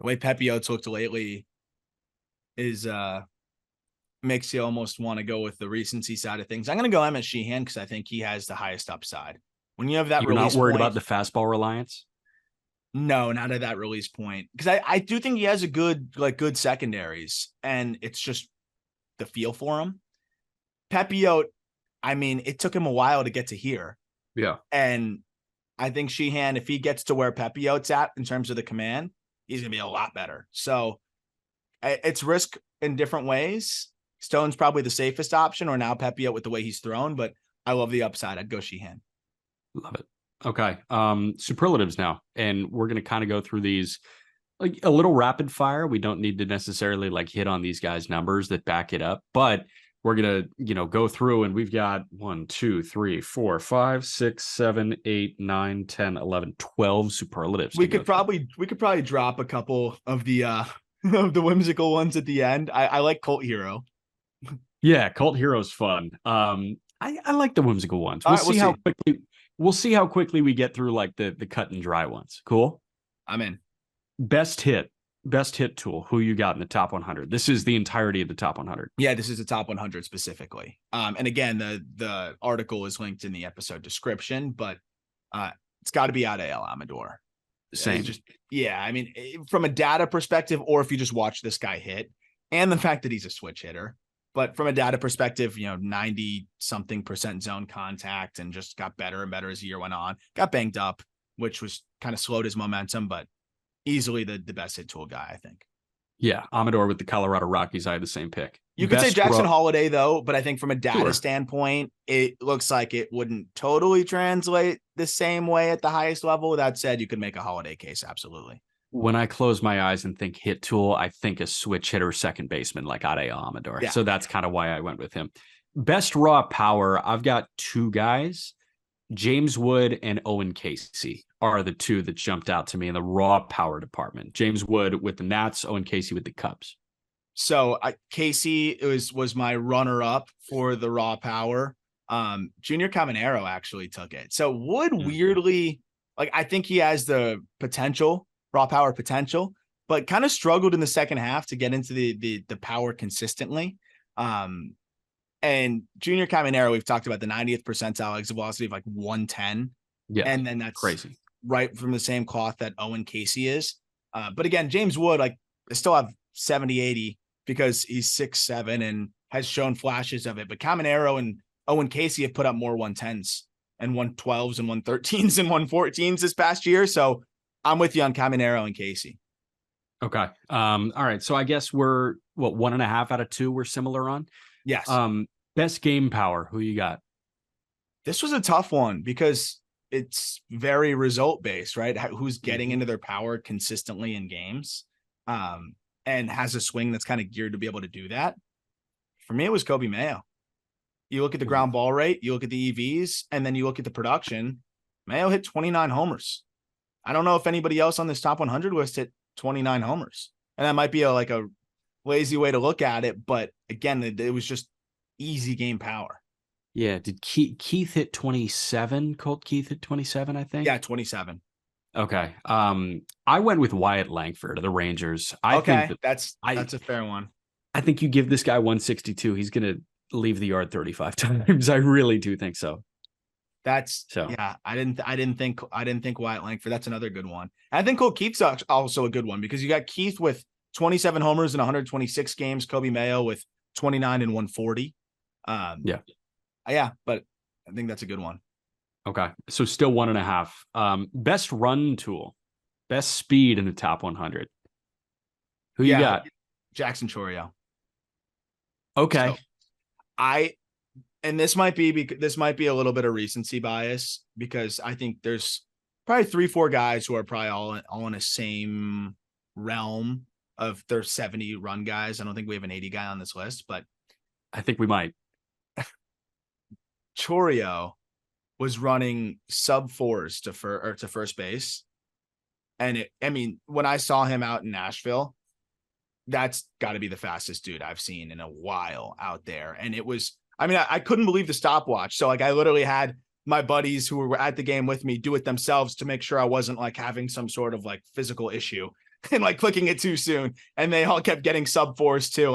The way Pepio's looked lately is makes you almost want to go with the recency side of things. I'm going to go Emmett Sheehan because I think he has the highest upside. When you have that, you're not worried about the fastball reliance. No, not at that release point, because I do think he has a good secondaries, and it's just the feel for him. Pepio, I mean, it took him a while to get to here. Yeah, and I think Sheehan, if he gets to where Pepio's at in terms of the command, he's going to be a lot better. So it's risk in different ways. Stone's probably the safest option, or now Pepio with the way he's thrown, but I love the upside. I'd go Sheehan. Love it. Okay. Superlatives now. And we're going to kind of go through these like a little rapid fire. We don't need to necessarily hit on these guys' numbers that back it up, but we're going to, go through, and we've got 1, 2, 3, 4, 5, 6, 7, 8, 9, 10, 11, 12 superlatives. We could probably drop a couple of the of the whimsical ones at the end. I like Cult Hero. Yeah, Cult Hero's fun. I like the whimsical ones. We'll see how quickly we get through the cut and dry ones. Cool. I'm in. Best hit tool. Who you got in the top 100? This is the entirety of the top 100. Yeah, this is the top 100 specifically. And again, the article is linked in the episode description, but it's got to be Adael Amador. Same. I mean, from a data perspective, or if you just watch this guy hit, and the fact that he's a switch hitter, But from a data perspective, 90-something% zone contact and just got better and better as the year went on. Got banged up, which was kind of slowed his momentum, but easily the best hit tool guy, I think. Yeah, Amador with the Colorado Rockies, I had the same pick. You could say Jackson raw. Holiday, though, but I think from a data Sure. standpoint, it looks like it wouldn't totally translate the same way at the highest level. That said, you could make a Holiday case, absolutely. When I close my eyes and think hit tool, I think a switch hitter second baseman like Ade Amador. Yeah. So that's kind of why I went with him. Best raw power, I've got two guys. James Wood and Owen Casey are the two that jumped out to me in the raw power department. James Wood with the Nats, Owen Casey with the Cubs. So Casey was my runner-up for the raw power. Junior Caminero actually took it. So Wood weirdly, I think he has the potential, raw power potential, but kind of struggled in the second half to get into the power consistently. And Junior Caminero, we've talked about the 90th percentile exit velocity of 110. Yeah. And then that's crazy. Right from the same cloth that Owen Casey is. But again, James Wood, I still have 70, 80 because he's 6'7" and has shown flashes of it. But Caminero and Owen Casey have put up more 110s and 112s and 113s and 114s this past year. So I'm with you on Caminero and Casey. Okay. All right. So I guess we're 1.5 out of 2 we're similar on. Yes. Best game power. Who you got? This was a tough one because it's very result based, right? Who's getting into their power consistently in games, and has a swing that's kind of geared to be able to do that. For me, it was Kobe Mayo. You look at the ground ball rate, you look at the EVs, and then you look at the production. Mayo hit 29 homers. I don't know if anybody else on this top 100 list hit 29 homers, and that might be a lazy way to look at it. But again, it was just easy game power. Yeah. Did Keith hit 27? Colt Keith hit 27, I think. Yeah, 27. Okay. I went with Wyatt Langford of the Rangers. I think that's a fair one. I think you give this guy 162, he's going to leave the yard 35 times. I really do think so. Yeah. I didn't think Wyatt Langford. That's another good one. I think Colt Keith's also a good one because you got Keith with 27 homers in 126 games, Kobe Mayo with 29 and 140. Yeah, but I think that's a good one. Okay. So still 1.5. Best run tool, best speed in the top 100. Who you got? Jackson Chourio. Okay. So and this might be a little bit of recency bias because I think there's probably 3-4 guys who are probably all in the same realm of their 70 run guys. I don't think we have an 80 guy on this list, but I think we might. Chourio was running sub 4s to first base. And when I saw him out in Nashville, that's got to be the fastest dude I've seen in a while out there. And it was, I couldn't believe the stopwatch. So I literally had my buddies who were at the game with me do it themselves to make sure I wasn't having some sort of physical issue and clicking it too soon. And they all kept getting sub 4s too,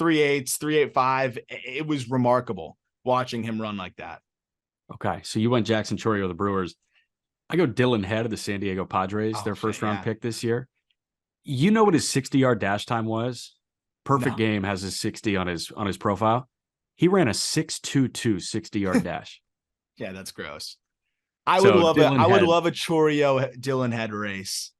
3.8s, 3.85. It was remarkable watching him run like that. Okay. So you went Jackson Chourio of the Brewers. I go Dylan Head of the San Diego Padres, their first round pick this year. You know what his 60-yard dash time was? Perfect Game has his 60 on his profile. He ran a 6.22 60-yard dash. Yeah, that's gross. I would love a Chourio Dylan Head race.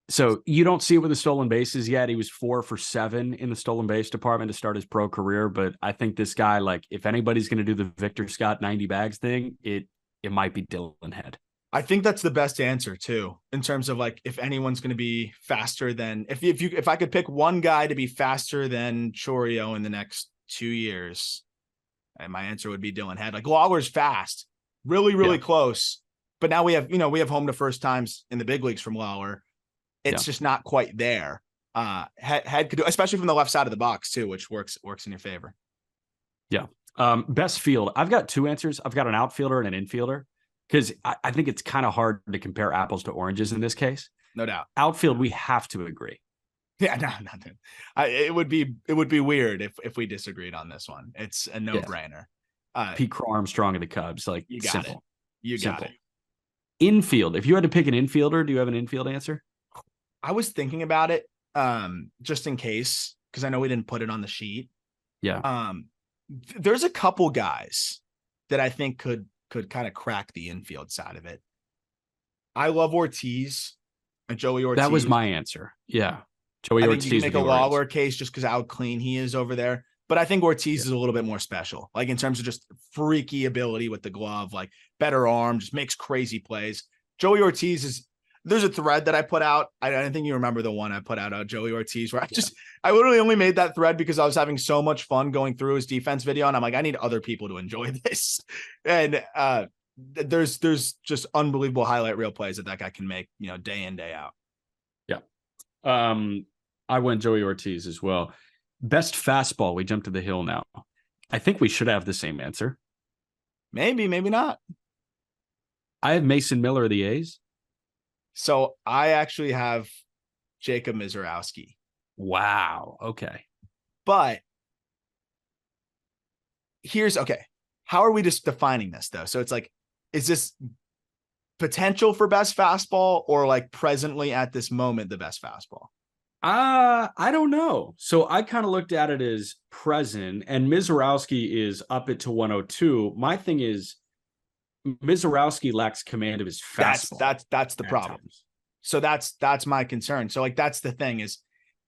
So you don't see it with the stolen bases yet. He was 4 for 7 in the stolen base department to start his pro career. But I think this guy, if anybody's going to do the Victor Scott 90 bags thing, it might be Dylan Head. I think that's the best answer too, in terms of if anyone's going to be faster than if I could pick one guy to be faster than Chourio in the next 2 years, and my answer would be Dylan Head. Lawler's fast, really close, but now we have home to first times in the big leagues from Lawler. It's just not quite there. Head could do, especially from the left side of the box too, which works in your favor. Yeah. Best field. I've got 2 answers. I've got an outfielder and an infielder. Because I think it's kind of hard to compare apples to oranges in this case. No doubt. Outfield, we have to agree. Yeah, no. It would be weird if we disagreed on this one. It's a no-brainer. Pete Crow Armstrong of the Cubs, you got simple. it. You got it. Infield. If you had to pick an infielder, do you have an infield answer? I was thinking about it, just in case, because I know we didn't put it on the sheet. Yeah. There's a couple guys that I think could kind of crack the infield side of it. I love Ortiz and Joey Ortiz. That was my answer. Yeah. Joey I Ortiz think you can make with a the Orioles. Lawler case just because how clean he is over there. But I think Ortiz is a little bit more special, like in terms of just freaky ability with the glove, like better arm, just makes crazy plays. Joey Ortiz is, there's a thread that I put out. I don't think you remember the one I put out, Joey Ortiz, where I literally only made that thread because I was having so much fun going through his defense video. And I'm like, I need other people to enjoy this. And there's just unbelievable highlight reel plays that guy can make, day in, day out. Yeah. I went Joey Ortiz as well. Best fastball. We jump to the hill now. I think we should have the same answer. Maybe not. I have Mason Miller of the A's. So I actually have Jacob Mizorowski. Wow. Okay. But how are we just defining this though? So it's like, is this potential for best fastball or like presently at this moment, the best fastball? I don't know. So I kind of looked at it as present, and Mizorowski is up it to 102. My thing is Mizorowski lacks command of his fastball. That's the problem. So that's my concern. So like, that's the thing is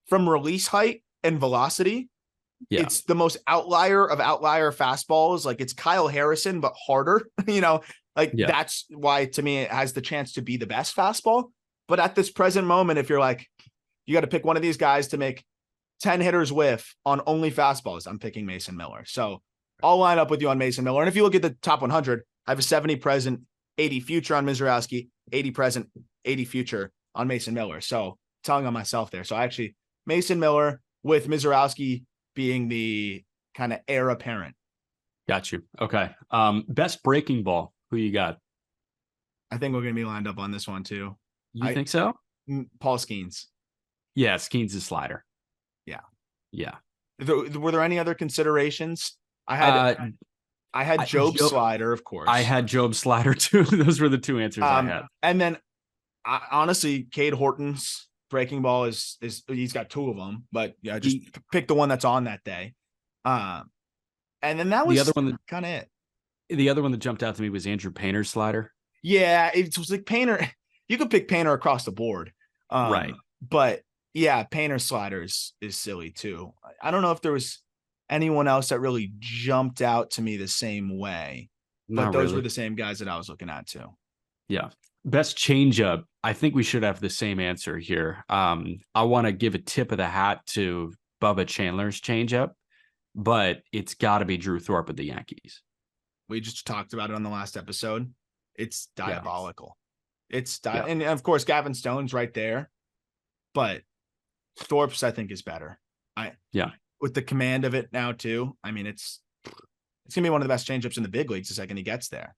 from release height and velocity, it's the most outlier of outlier fastballs. Like it's Kyle Harrison, but harder, that's why to me, it has the chance to be the best fastball. But at this present moment, if you're like, you got to pick one of these guys to make 10 hitters whiff on only fastballs, I'm picking Mason Miller. So I'll line up with you on Mason Miller. And if you look at the top 100, I have a 70 present, 80 future on Mizorowski, 80 present, 80 future on Mason Miller. So telling on myself there. So actually Mason Miller with Mizorowski being the kind of heir apparent. Got you. Okay. Best breaking ball. Who you got? I think we're going to be lined up on this one too. You think so? Paul Skeens. Yeah, Skeens' is slider. Yeah. Were there any other considerations? I had Job's slider, of course. I had Job's slider too. Those were the two answers I had. And then, honestly, Cade Horton's breaking ball is he's got two of them, but yeah, just pick the one that's on that day. And then that was the other one, kind of it. The other one that jumped out to me was Andrew Painter's slider. Yeah, it was like Painter. You could pick Painter across the board, right? But yeah, Painter's slider is silly too. I don't know if there was anyone else that really jumped out to me the same way, but those were the same guys that I was looking at too. Yeah. Best changeup. I think we should have the same answer here. I want to give a tip of the hat to Bubba Chandler's changeup, but it's got to be Drew Thorpe of the Yankees. We just talked about it on the last episode. It's diabolical. And of course, Gavin Stone's right there, but Thorpe's I think is better. With the command of it now too. I mean, it's gonna be one of the best changeups in the big leagues the second he gets there.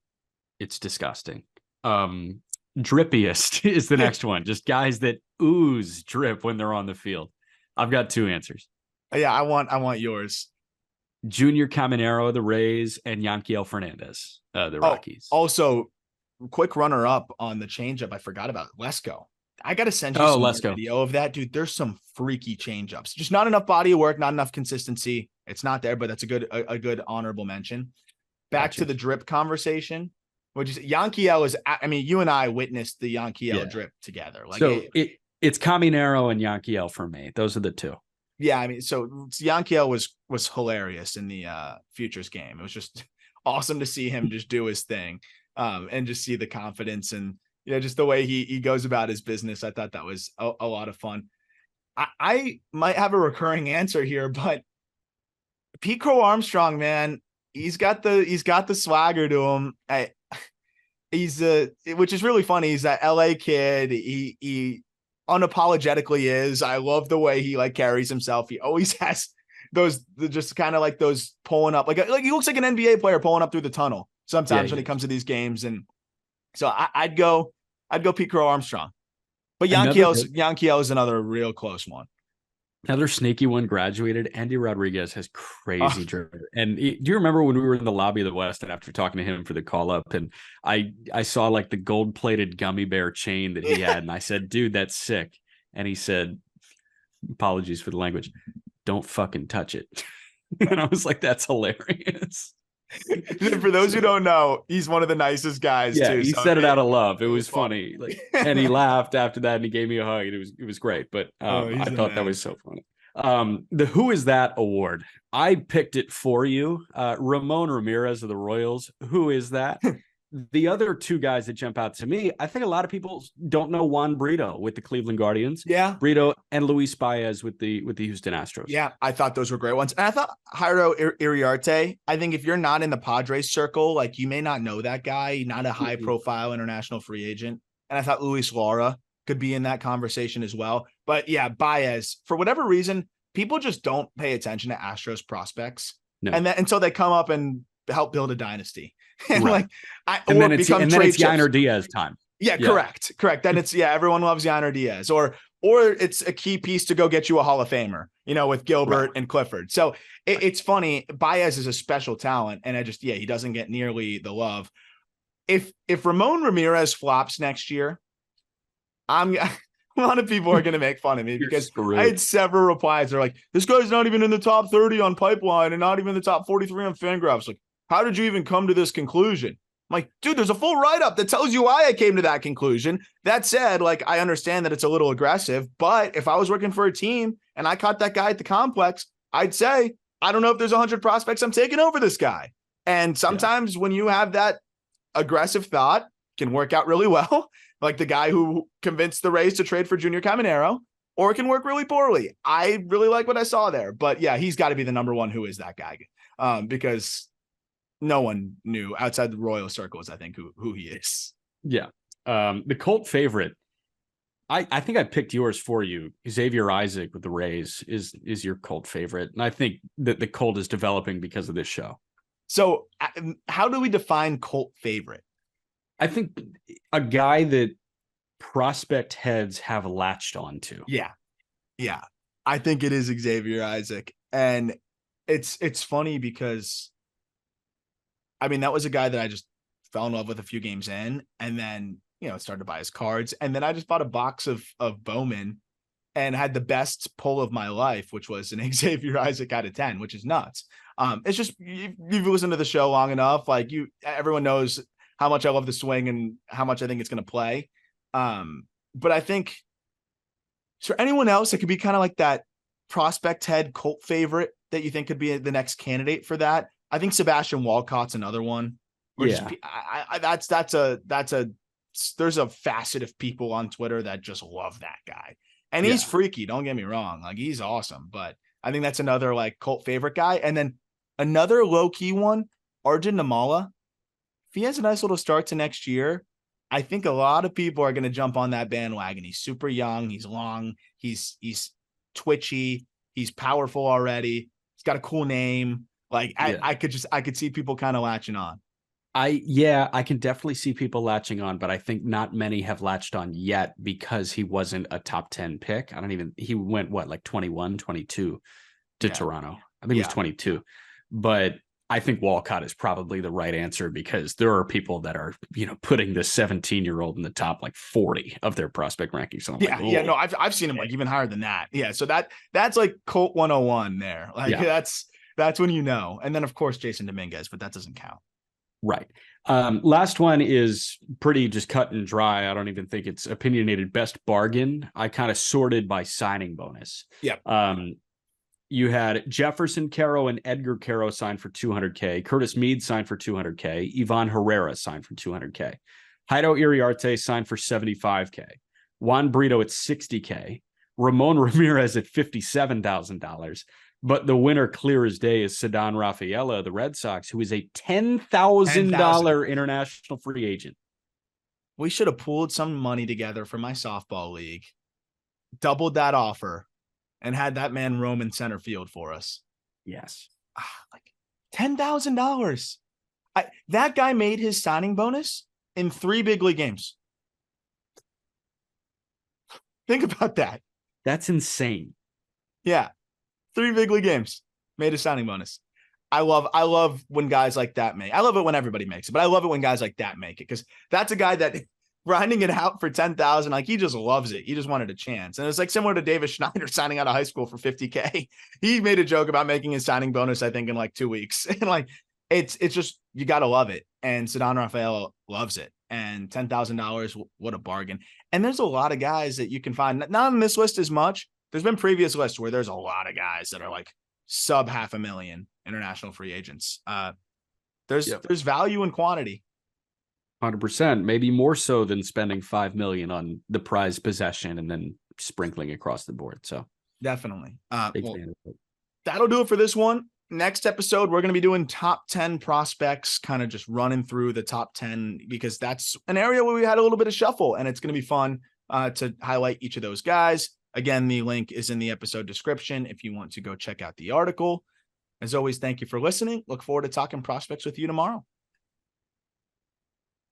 It's disgusting. Drippiest is the next one. Just guys that ooze drip when they're on the field. I've got two answers. Yeah, I want yours. Junior Caminero, the Rays, and Yanquiel Fernandez, the Rockies. Also, quick runner up on the changeup. I forgot about Lesko. I got to send you some video of that, dude. There's some freaky changeups. Just not enough body of work, not enough consistency. It's not there, but that's a good honorable mention. Back to the drip conversation, which is Yanquiel is. I mean, you and I witnessed the Yanquiel drip together. Like, so it's Caminero and Yanquiel for me. Those are the two. Yeah, I mean, so Yanquiel was hilarious in the Futures game. It was just awesome to see him just do his thing, and just see the confidence and just the way he goes about his business. I thought that was a lot of fun. I might have a recurring answer here, but Pete Crow Armstrong, man, he's got the swagger to him. Which is really funny. He's that LA kid. He unapologetically is. I love the way he like carries himself. He always has those just kind of like those pulling up, like he looks like an NBA player pulling up through the tunnel sometimes when he comes to these games. And so I'd go Pete Crow Armstrong, but Yanquiel is another real close one. Another sneaky one graduated. Andy Rodriguez has crazy drip. And do you remember when we were in the lobby of the West and after talking to him for the call up, and I saw like the gold plated gummy bear chain that he had. And I said, dude, that's sick. And he said, apologies for the language, don't fucking touch it. And I was like, that's hilarious. For those who don't know, he's one of the nicest guys Yeah, too. he So said it out of love. It was was fun. funny. Like, and he laughed after that and he gave me a hug. And it was great. But He's I the thought that man. was so funny. The Who Is That award. I picked it for you. Ramon Ramirez of the Royals. Who is that? The other two guys that jump out to me, I think a lot of people don't know Juan Brito with the Cleveland Guardians. Yeah. Brito and Luis Baez with the Houston Astros. Yeah, I thought those were great ones. And I thought Jairo Iriarte, I think if you're not in the Padres circle, like you may not know that guy, not a high profile international free agent. And I thought Luis Lara could be in that conversation as well. But yeah, Baez, for whatever reason, people just don't pay attention to Astros prospects. No. And then until they come up and help build a dynasty. And right. and then it's Yainer Diaz time. Yeah, correct. Then it's everyone loves Yainer Diaz, or it's a key piece to go get you a Hall of Famer, with Gilbert and Clifford. So it's funny. Baez is a special talent, and he doesn't get nearly the love. If Ramon Ramirez flops next year, a lot of people are going to make fun of me because I had several replies. They're like, "This guy's not even in the top 30 on Pipeline, and not even the top 43 on Fangraphs." Like, how did you even come to this conclusion? I'm like, dude, there's a full write-up that tells you why I came to that conclusion. That said, I understand that it's a little aggressive, but if I was working for a team and I caught that guy at the complex, I'd say, I don't know if there's 100 prospects I'm taking over this guy. And sometimes when you have that aggressive thought, it can work out really well, like the guy who convinced the Rays to trade for Junior Caminero, or it can work really poorly. I really like what I saw there. But yeah, he's got to be the number one Who Is That guy, because no one knew outside the Royal circles, I think, who he is. Yeah. The cult favorite, I think I picked yours for you. Xavier Isaac with the Rays is your cult favorite. And I think that the cult is developing because of this show. So how do we define cult favorite? I think a guy that prospect heads have latched onto. Yeah. I think it is Xavier Isaac. And it's funny because that was a guy that I just fell in love with a few games in, and then, started to buy his cards. And then I just bought a box of Bowman and had the best pull of my life, which was an Xavier Isaac out of 10, which is nuts. It's just, you've listened to the show long enough. Everyone knows how much I love the swing and how much I think it's going to play. But I think for anyone else, it could be kind of like that prospect head cult favorite that you think could be the next candidate for that. I think Sebastian Walcott's another one. There's a facet of people on Twitter that just love that guy. And he's freaky. Don't get me wrong. He's awesome, but I think that's another cult favorite guy. And then another low key one, Arjun Namala. If he has a nice little start to next year, I think a lot of people are going to jump on that bandwagon. He's super young. He's long. He's twitchy. He's powerful already. He's got a cool name. I could see people kind of latching on. I can definitely see people latching on, but I think not many have latched on yet because he wasn't a top 10 pick. He went 21, 22 to Toronto. I think it was 22, but I think Walcott is probably the right answer because there are people that are, putting the 17-year-old in the top 40 of their prospect rankings. So no, I've seen him even higher than that. Yeah. So that's Colt 101 there. That's when and then of course Jason Dominguez, but that doesn't count. Right. Last one is pretty just cut and dry. I don't even think it's opinionated. Best bargain. I kind of sorted by signing bonus. Yeah. You had Jefferson Caro and Edgar Caro signed for $200K. Curtis Meade signed for $200K. Ivan Herrera signed for $200K. Jairo Iriarte signed for $75K. Juan Brito at $60K. Ramon Ramirez at $57,000. But the winner, clear as day, is Ceddanne Rafaela of the Red Sox, who is a $10,000 international free agent. We should have pooled some money together for my softball league, doubled that offer, and had that man roam in center field for us. Yes. $10,000. That guy made his signing bonus in 3 big league games. Think about that. That's insane. Yeah. 3 big league games, made a signing bonus. I love when guys like that make. I love it when everybody makes it, but I love it when guys like that make it because that's a guy that grinding it out for 10,000. Like he just loves it. He just wanted a chance. And it's like similar to Davis Schneider signing out of high school for 50K. He made a joke about making his signing bonus, I think, in like 2 weeks. And like, it's just, you got to love it. And Ceddanne Rafael loves it. And $10,000, what a bargain. And there's a lot of guys that you can find, not on this list as much. There's been previous lists where there's a lot of guys that are like sub $500,000 international free agents. There's value in quantity. 100%, maybe more so than spending $5 million on the prize possession and then sprinkling across the board. So definitely. well, that'll do it for this one. Next episode, we're going to be doing top 10 prospects, kind of just running through the top 10, because that's an area where we had a little bit of shuffle, and it's going to be fun to highlight each of those guys. Again, the link is in the episode description if you want to go check out the article. As always, thank you for listening. Look forward to talking prospects with you tomorrow.